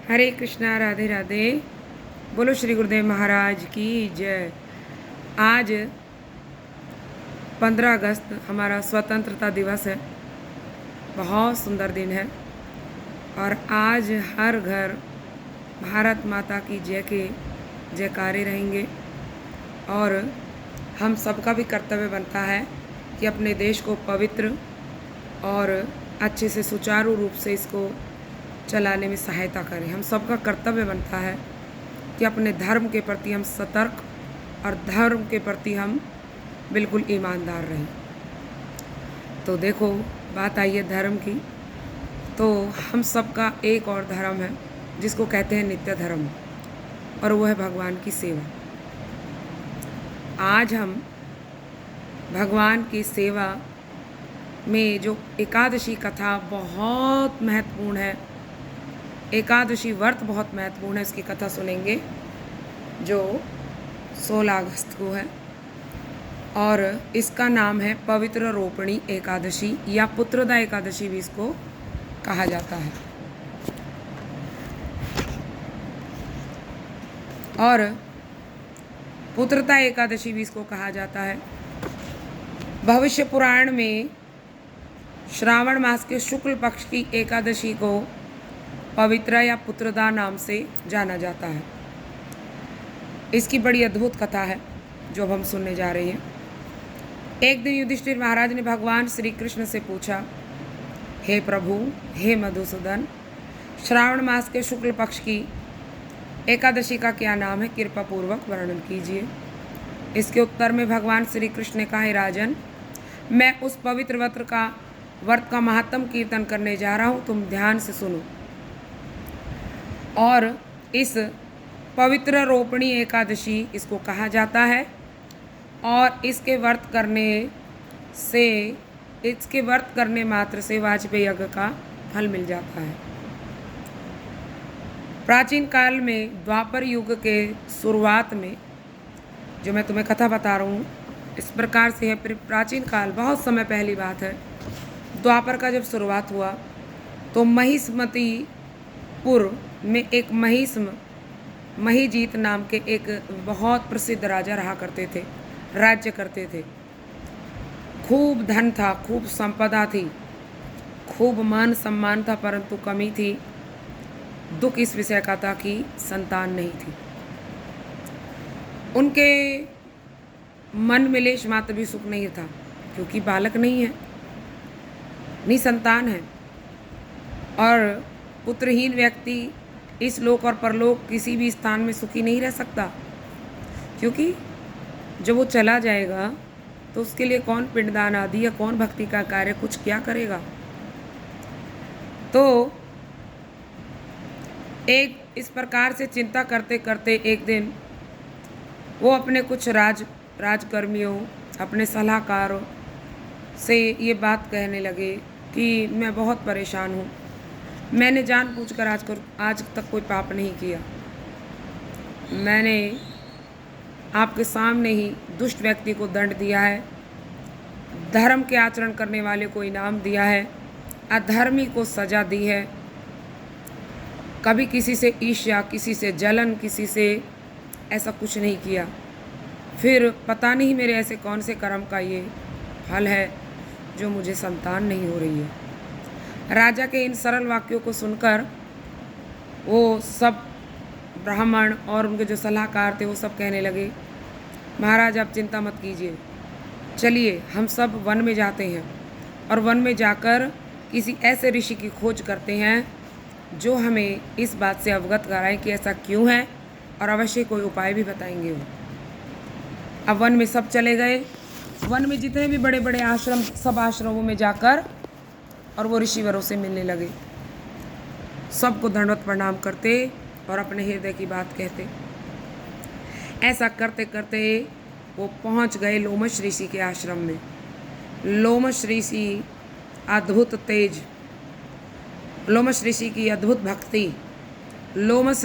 हरे कृष्णा, राधे राधे। बोलो श्री गुरुदेव महाराज की जय। आज 15 अगस्त हमारा स्वतंत्रता दिवस है। बहुत सुंदर दिन है और आज हर घर भारत माता की जय के जयकारे रहेंगे और हम सबका भी कर्तव्य बनता है कि अपने देश को पवित्र और अच्छे से सुचारू रूप से इसको चलाने में सहायता करें। हम सबका कर्तव्य बनता है कि अपने धर्म के प्रति हम सतर्क और धर्म के प्रति हम बिल्कुल ईमानदार रहें। तो देखो, बात आई है धर्म की, तो हम सबका एक और धर्म है जिसको कहते हैं नित्य धर्म, और वो है भगवान की सेवा। आज हम भगवान की सेवा में जो एकादशी कथा बहुत महत्वपूर्ण है, एकादशी व्रत बहुत महत्वपूर्ण है, इसकी कथा सुनेंगे जो 16 अगस्त को है और इसका नाम है पवित्र रोपणी एकादशी या पुत्रदा एकादशी भी इसको कहा जाता है। और पुत्रदा एकादशी भी इसको कहा जाता है। भविष्य पुराण में श्रावण मास के शुक्ल पक्ष की एकादशी को पवित्रा या पुत्रदा नाम से जाना जाता है। इसकी बड़ी अद्भुत कथा है जो अब हम सुनने जा रहे हैं। एक दिन युधिष्ठिर महाराज ने भगवान श्री कृष्ण से पूछा, हे प्रभु, हे मधुसूदन, श्रावण मास के शुक्ल पक्ष की एकादशी का क्या नाम है, कृपा पूर्वक वर्णन कीजिए। इसके उत्तर में भगवान श्री कृष्ण ने कहा, हे राजन, मैं उस पवित्र व्रत का महात्म कीर्तन करने जा रहा हूँ, तुम ध्यान से सुनो। और इस पवित्र रोपणी एकादशी इसको कहा जाता है और इसके व्रत करने मात्र से वाजपेयी यज्ञ का फल मिल जाता है। प्राचीन काल में द्वापर युग के शुरुआत में, जो मैं तुम्हें कथा बता रहा हूँ इस प्रकार से है। प्राचीन काल, बहुत समय पहली बात है, द्वापर का जब शुरुआत हुआ तो महिष्मतीपुर में एक महिजीत नाम के एक बहुत प्रसिद्ध राजा रहा करते थे, राज्य करते थे। खूब धन था, खूब संपदा थी, खूब मान सम्मान था, परंतु कमी थी, दुख इस विषय का था कि संतान नहीं थी। उनके मन में लेश मात्र भी सुख नहीं था, क्योंकि बालक नहीं है, निसंतान है। और पुत्रहीन व्यक्ति इस लोक और परलोक किसी भी स्थान में सुखी नहीं रह सकता, क्योंकि जब वो चला जाएगा तो उसके लिए कौन पिंडदान आदि या कौन भक्ति का कार्य कुछ क्या करेगा। तो एक इस प्रकार से चिंता करते करते एक दिन वो अपने कुछ राजकर्मियों, अपने सलाहकारों से ये बात कहने लगे कि मैं बहुत परेशान हूँ, मैंने जानबूझकर आज तक कोई पाप नहीं किया, मैंने आपके सामने ही दुष्ट व्यक्ति को दंड दिया है, धर्म के आचरण करने वाले को इनाम दिया है, अधर्मी को सजा दी है, कभी किसी से ईर्ष्या, किसी से जलन, किसी से ऐसा कुछ नहीं किया। फिर पता नहीं मेरे ऐसे कौन से कर्म का ये फल है जो मुझे संतान नहीं हो रही है। राजा के इन सरल वाक्यों को सुनकर वो सब ब्राह्मण और उनके जो सलाहकार थे वो सब कहने लगे, महाराज आप चिंता मत कीजिए, चलिए हम सब वन में जाते हैं और वन में जाकर किसी ऐसे ऋषि की खोज करते हैं जो हमें इस बात से अवगत कराएं कि ऐसा क्यों है, और अवश्य कोई उपाय भी बताएंगे वो। अब वन में सब चले गए। वन में जितने भी बड़े बड़े आश्रम, सब आश्रमों में जाकर और वो ऋषिवरों से मिलने लगे, सबको दंडवत प्रणाम करते और अपने हृदय की बात कहते। ऐसा करते करते वो पहुंच गए लोमश ऋषि के आश्रम में। लोमश ऋषि अद्भुत तेज, लोमश ऋषि की अद्भुत भक्ति। लोमस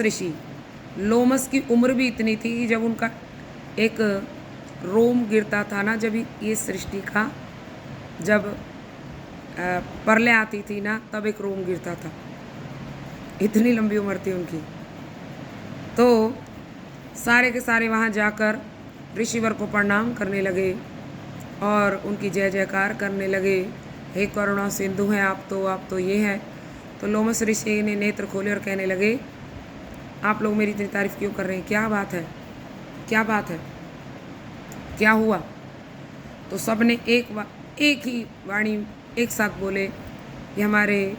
की उम्र भी इतनी थी कि जब उनका एक रोम गिरता था ना, जब ये सृष्टि का जब प्रलय आती थी ना, तब एक रोम गिरता था। इतनी लंबी उम्र थी उनकी। तो सारे के सारे वहाँ जाकर ऋषिवर को प्रणाम करने लगे और उनकी जय जयकार करने लगे। हे करुणा सिंधु हैं आप तो ये हैं। तो लोमस ऋषि ने नेत्र खोले और कहने लगे, आप लोग मेरी इतनी तारीफ क्यों कर रहे हैं? क्या बात है, क्या बात है, क्या हुआ? तो सब ने एक ही वाणी एक साथ बोले कि हमारे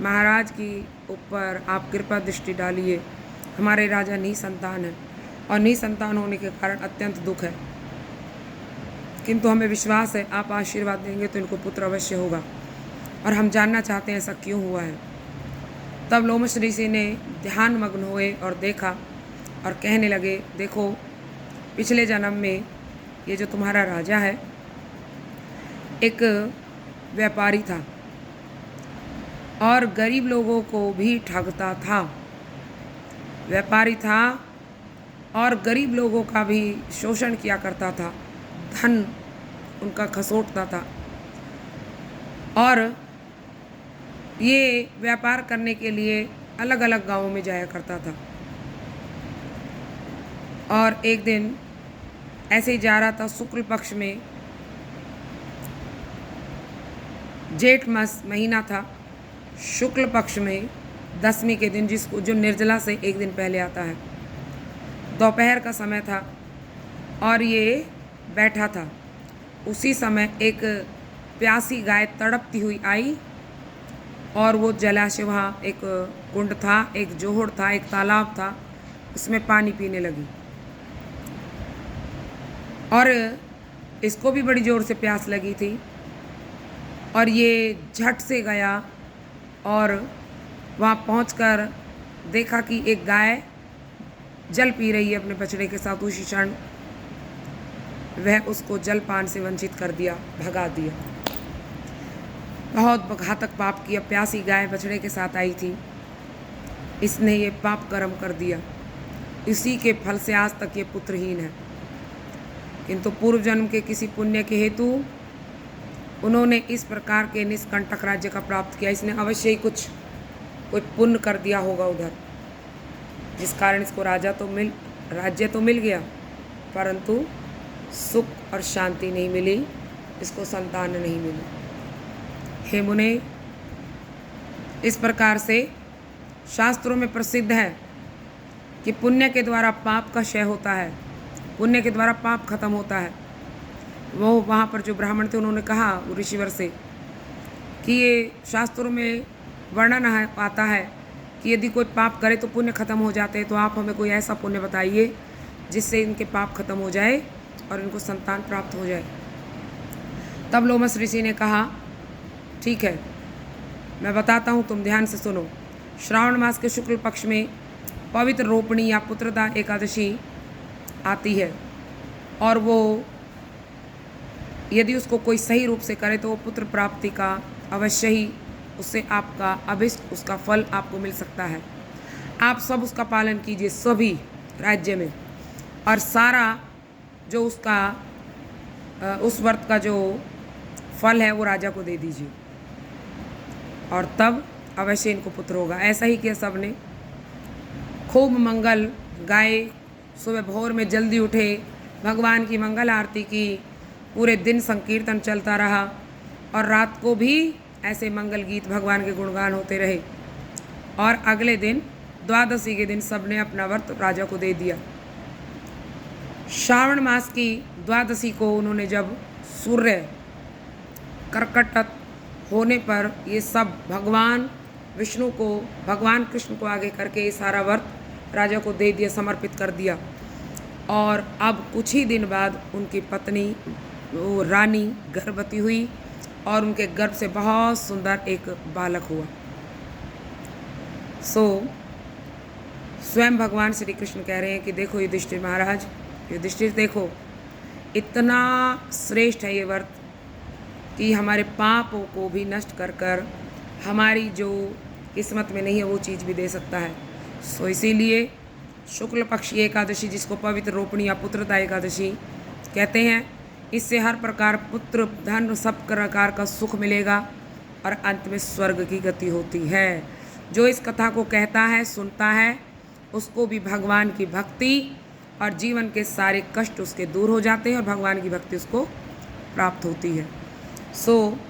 महाराज की ऊपर आप कृपा दृष्टि डालिए। हमारे राजा निसंतान हैं और निसंतान होने के कारण अत्यंत दुख है, किंतु हमें विश्वास है आप आशीर्वाद देंगे तो इनको पुत्र अवश्य होगा, और हम जानना चाहते हैं ऐसा क्यों हुआ है। तब लोमस ऋषि ने ध्यान मग्न हुए और देखा और कहने लगे, देखो पिछले जन्म में ये जो तुम्हारा राजा है एक व्यापारी था और गरीब लोगों को भी ठगता था। व्यापारी था और गरीब लोगों का भी शोषण किया करता था, धन उनका खसोटता था, और ये व्यापार करने के लिए अलग अलग गांवों में जाया करता था। और एक दिन ऐसे ही जा रहा था, शुक्ल पक्ष में जेठ मास महीना था, शुक्ल पक्ष में 10वीं के दिन, जिसको जो निर्जला से एक दिन पहले आता है। दोपहर का समय था और ये बैठा था। उसी समय एक प्यासी गाय तड़पती हुई आई और वो जलाशय, वहाँ एक कुंड था, एक जोहड़ था, एक तालाब था, उसमें पानी पीने लगी और इसको भी बड़ी ज़ोर से प्यास लगी थी। और ये झट से गया और वहाँ पहुंचकर देखा कि एक गाय जल पी रही है अपने बछड़े के साथ। उसी क्षण वह उसको जलपान से वंचित कर दिया, भगा दिया। बहुत घातक पाप किया। प्यासी गाय बछड़े के साथ आई थी, इसने ये पाप कर्म कर दिया। इसी के फल से आज तक ये पुत्रहीन है। किंतु पूर्व जन्म के किसी पुण्य के हेतु उन्होंने इस प्रकार के निष्कंटक राज्य का प्राप्त किया। इसने अवश्य ही कोई पुण्य कर दिया होगा उधर, जिस कारण इसको राज्य तो मिल गया, परंतु सुख और शांति नहीं मिली, इसको संतान नहीं मिली। हे मुने, इस प्रकार से शास्त्रों में प्रसिद्ध है कि पुण्य के द्वारा पाप का क्षय होता है, पुण्य के द्वारा पाप खत्म होता है। वो वहाँ पर जो ब्राह्मण थे उन्होंने कहा ऋषिवर से कि ये शास्त्रों में वर्णन आता है कि यदि कोई पाप करे तो पुण्य खत्म हो जाते हैं, तो आप हमें कोई ऐसा पुण्य बताइए जिससे इनके पाप खत्म हो जाए और इनको संतान प्राप्त हो जाए। तब लोमस ऋषि ने कहा, ठीक है, मैं बताता हूँ, तुम ध्यान से सुनो। श्रावण मास के शुक्ल पक्ष में पवित्र रोपणी या पुत्रदा एकादशी आती है, और वो यदि उसको कोई सही रूप से करे तो वो पुत्र प्राप्ति का अवश्य ही उससे आपका अभिष्ट, उसका फल आपको मिल सकता है। आप सब उसका पालन कीजिए सभी राज्य में, और सारा जो उसका उस व्रत का जो फल है वो राजा को दे दीजिए, और तब अवश्य इनको पुत्र होगा। ऐसा ही किया सबने। खूब मंगल गाए, सुबह भोर में जल्दी उठे, भगवान की मंगल आरती की, पूरे दिन संकीर्तन चलता रहा, और रात को भी ऐसे मंगल गीत भगवान के गुणगान होते रहे। और अगले दिन द्वादशी के दिन सबने अपना व्रत राजा को दे दिया। श्रावण मास की द्वादशी को उन्होंने जब सूर्य कर्कटक होने पर ये सब भगवान विष्णु को, भगवान कृष्ण को आगे करके ये सारा व्रत राजा को दे दिया, समर्पित कर दिया। और अब कुछ ही दिन बाद उनकी पत्नी वो रानी गर्भवती हुई और उनके गर्भ से बहुत सुंदर एक बालक हुआ। स्वयं भगवान श्री कृष्ण कह रहे हैं कि देखो युधिष्ठिर महाराज, युधिष्ठिर देखो, इतना श्रेष्ठ है ये व्रत कि हमारे पापों को भी नष्ट कर कर हमारी जो किस्मत में नहीं है वो चीज़ भी दे सकता है। इसीलिए शुक्ल पक्ष की एकादशी, जिसको पवित्र रोपणी या पुत्रदा एकादशी कहते हैं, इससे हर प्रकार पुत्र, धन, सब प्रकार का सुख मिलेगा और अंत में स्वर्ग की गति होती है। जो इस कथा को कहता है, सुनता है, उसको भी भगवान की भक्ति और जीवन के सारे कष्ट उसके दूर हो जाते हैं और भगवान की भक्ति उसको प्राप्त होती है।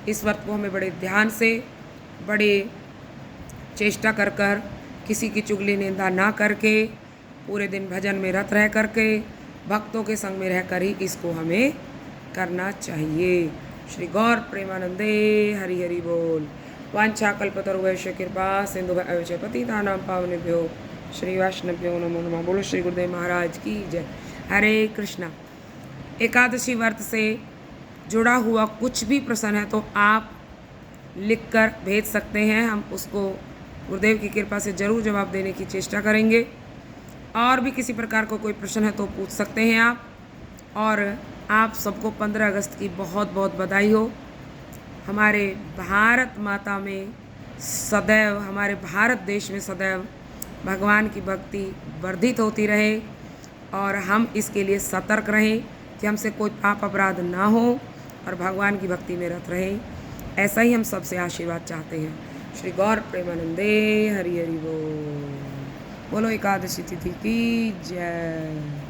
इस व्रत को हमें बड़े ध्यान से, बड़े चेष्टा कर कर, किसी की चुगली निंदा ना करके, पूरे दिन भजन में रत रह करके, भक्तों के संग में रहकर ही इसको हमें करना चाहिए। श्री गौर प्रेमानंदे हरि हरि बोल। वांछा कल्पतरुभ्यश्च कृपा सिंधुभ्यश्च पतितानां पावनेभ्यो श्री वैष्णवभ्यो नमो नमः। बोलो श्री गुरुदेव महाराज की जय। हरे कृष्णा। एकादशी व्रत से जुड़ा हुआ कुछ भी प्रश्न है तो आप लिखकर भेज सकते हैं, हम उसको गुरुदेव की कृपा से ज़रूर जवाब देने की चेष्टा करेंगे। और भी किसी प्रकार का कोई प्रश्न है तो पूछ सकते हैं आप। और आप सबको 15 अगस्त की बहुत बहुत बधाई हो। हमारे भारत माता में सदैव, हमारे भारत देश में सदैव भगवान की भक्ति वर्धित होती रहे और हम इसके लिए सतर्क रहें कि हमसे कोई पाप अपराध ना हो और भगवान की भक्ति में रत रहें। ऐसा ही हम सबसे आशीर्वाद चाहते हैं। श्री गौर प्रेमानंदे हरि हरि बोल। बोलो एकादशी तिथि की जय।